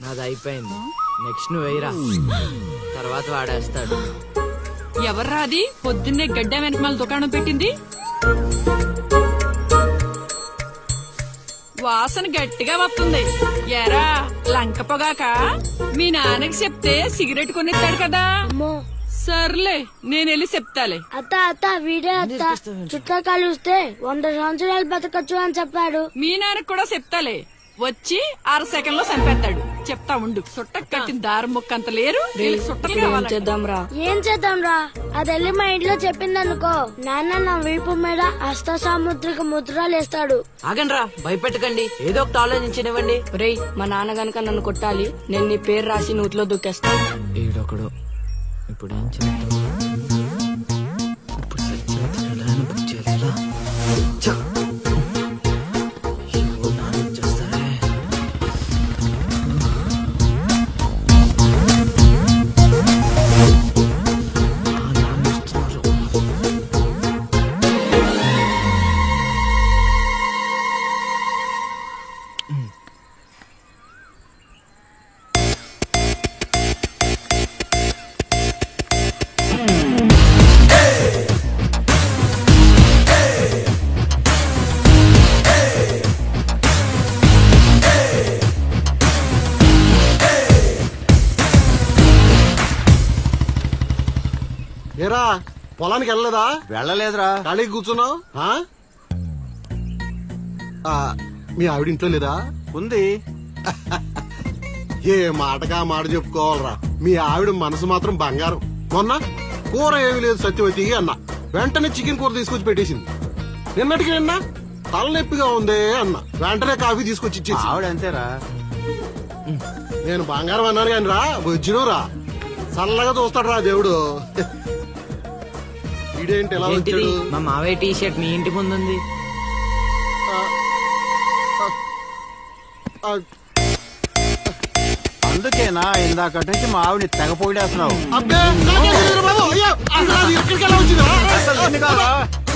నాది అయిపోయింది. నెక్స్ట్ నువ్వు వేయరా, తర్వాత వాడేస్తాడు. ఎవర్రా అది పొద్దున్నే గడ్డ వెనకమాల దుకాణం పెట్టింది? వాసన గట్టిగా వస్తుంది. ఎరా లంక పొగాక? మీ నాన్నకి చెప్తే సిగరెట్ కొనిస్తాడు కదా. సర్లే నేనెళ్ళి చెప్తాలే. అత్త అత్త వీడే అత్త, చుట్టూ కలిస్తే 100 సంవత్సరాలు బతకచ్చు అని చెప్పాడు. మీ నాన్నకి కూడా చెప్తాలే, వచ్చి 6 సెకండ్ లో చంపేస్తాడు. చెప్తా ఉండు. సుట్ట కట్టిన దారం ముక్క అంత లేరు. ఏం చేద్దాంరా? అది వెళ్ళి మా ఇంట్లో చెప్పిందనుకో, నాన్న నా వీపు మీద హస్త సాముద్రిక ముద్రలేస్తాడు. ఆగండ్రా, భయపెట్టకండి, ఏదో ఒకటి ఆలోచించనివ్వండి. రేయ్, మా నాన్న గనక నన్ను కొట్టాలి, నేను నీ పేరు రాసి నోట్లో దుక్కేస్తాను. ఈడొకడు. ఇప్పుడు ఏం చేద్దాం? ఇప్పుడు సత్యవతిని బుక్ చేయాలా? ఏరా పొలానికి వెళ్ళలేదా? వెళ్ళలేదురా. ఖాళీకి కూర్చున్నావు? మీ ఆవిడ ఇంట్లో లేదా? ఉంది. ఏ మాటగా మాట చెప్పుకోవాలరా, మీ ఆవిడ మనసు మాత్రం బంగారం. మొన్న కూర ఏమి లేదు సత్యవతి అన్న, వెంటనే చికెన్ కూర తీసుకొచ్చి పెట్టేసింది. నిన్నటికి నిన్న తలనొప్పిగా ఉంది అన్న, వెంటనే కాఫీ తీసుకొచ్చి ఇచ్చేసి. ఆవిడ అంతేరా. నేను బంగారం అన్నాను కానీ రా వచ్చినరా, చల్లగా చూస్తాడు రా దేవుడు. ఇదేంటి ఎలా వచ్చాడు? మా మావయ్య టీ షర్ట్ మీ ఇంటి ముందుంది. అందుకేనా ఇందాక నుంచి మా ఆవిడ తెగ పొగిడేస్తున్నావు?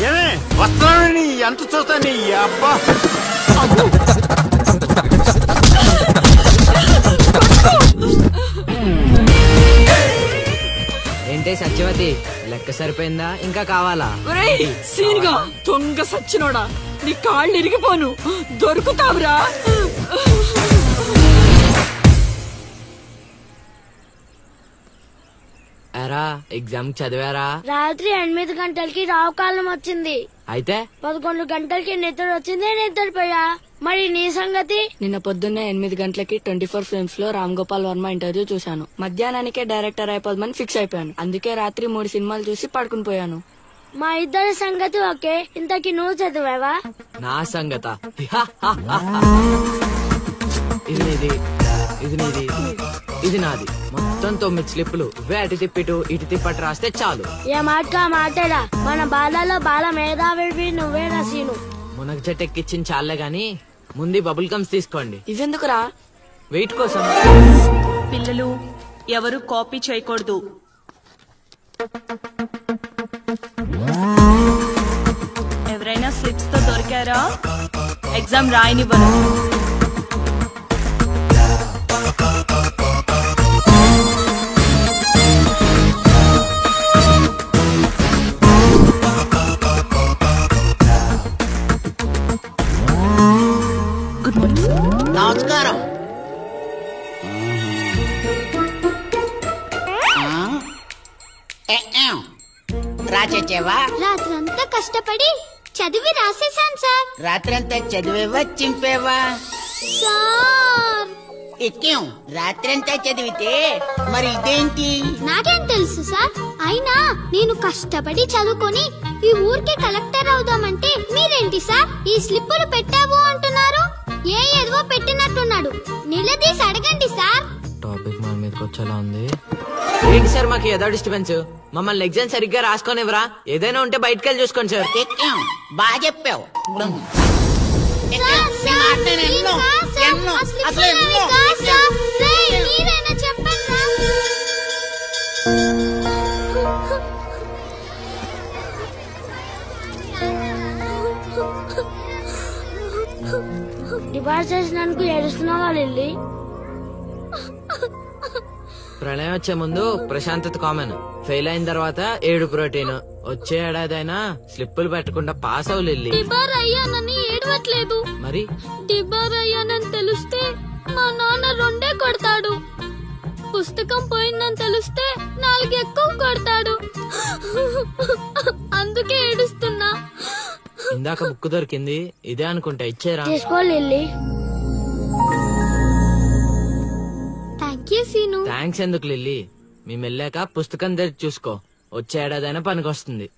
ఏమే వస్తున్నాను, ఎంత చూస్తాను అబ్బా. ఏంటే సత్యవతి, లెక్క సరిపోయిందా? ఇంకా కావాలా? సీన్గా దొంగ సచ్చినోడా, నీ కాళ్ళు ఇరిగిపోను, దొరుకుతావురా. ఎరా ఎగ్జామ్ చదివారా? రాత్రి 8 గంటలకి రావు కాలం వచ్చింది. అయితే 11 గంటలకి నిద్ర వచ్చింది, నిద్రపోయా. మరి నీ సంగతి? నిన్న పొద్దున్నే 8 గంటలకి 24 ఫిల్మ్స్ లో రామ్ గోపాల్ వర్మ ఇంటర్వ్యూ చూశాను. మధ్యాహ్నానికే డైరెక్టర్ అయిపోదామని ఫిక్స్ అయిపోయాను. అందుకే రాత్రి 3 సినిమాలు చూసి పడుకుని పోయాను. మా ఇద్దరి సంగతి ఓకే. ఇంతకి నువ్వు చదివావా? నా సంగత ఇది నీది, ఇది నీది, ఇది నాది. మొత్తం 9 స్లిప్పులు. అటు తిప్పిటు ఇటు తిప్పటి రాస్తే చాలు. ఏ మాట మాటరా, మన బాలలో బాల మేధావి నువ్వే రసీను. మునగ చెట్టు ఎక్కిచ్చిన చాలే గాని ముందు బబుల్ గమ్స్ తీసుకోండి. ఇవెందుకురా? వెయిట్ కోసం. పిల్లలు ఎవరు కాపీ చేయకూడదు. ఎవరైనా స్లిప్స్ తో దొరికారా? ఎగ్జామ్ రాయనివ్వను. Good morning sir. నమస్కారం. రాచేవా? రాత్రంతా కష్టపడి చదివి రాసేసాను సార్. రాత్రంతా చదివేవా చింపేవా? సార్ ఎక్కాం. రాత్రంతా చదివితే మరి ఇదేంటి? నాకేం తెలుసు సార్. అయినా నేను కష్టపడి చదువుకొని ఈ ఊరికి కలెక్టర్ అవుదామంటే మీరేంటి సార్ ఈ స్లిప్పులు పెట్టావు అంటున్నారు? ఏ ఏదో పెట్టినట్టున్నాడు. నిలదీసి అడగండి సార్. టాపిక్ మన మీదకి వచ్చేలా ఉంది. ఏంటి సార్ మాకు ఏదో డిస్టర్బెన్స్? మమ్మల్ని ఎగ్జామ్ సరిగ్గా రాసుకొనివ్వరా? ఏదైనా ఉంటే బయటకు వెళ్ళి చూసుకోండి సార్. ఎక్కాం. బాగా చెప్పావు. డిపార్ట్ చేసినందుకు ఏడుస్తున్నావా లిల్లీ? ప్రళయం వచ్చే ముందు ప్రశాంతత కామన్, ఫెయిల్ అయిన తర్వాత ఏడు ప్రోటీన్. వచ్చే ఏడాదైనా స్లిప్పులు పెట్టకుండా పాస్ అవ్వు లిల్లీ. డిబార్ అయ్యానని ఏడవట్లేదు. మరి డిబార్ అయ్యానని తెలిస్తే మా నాన్న 2 కొడతాడు. పుస్తకం పోయిందని తెలిస్తే 4 ఎక్కువ కొడతాడు. అందుకే ఏడుస్తున్నా. ఇందాక బుక్ దొరికింది, ఇదే అనుకుంటా. ఇచ్చేరా. తీసుకో Lily. Thank you Seenu. Thanks ఎందుకు లిల్లీ, మేము వెళ్ళాక పుస్తకం తెరిచి చూసుకో. వచ్చే ఏడాదైనా పనికొస్తుంది.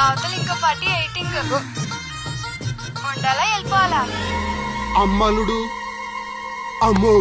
అవతల ఇంకో పార్టీ 18 ఉండాలా వెళ్ళిపోవాలా? అమ్మలుడు అమ్మో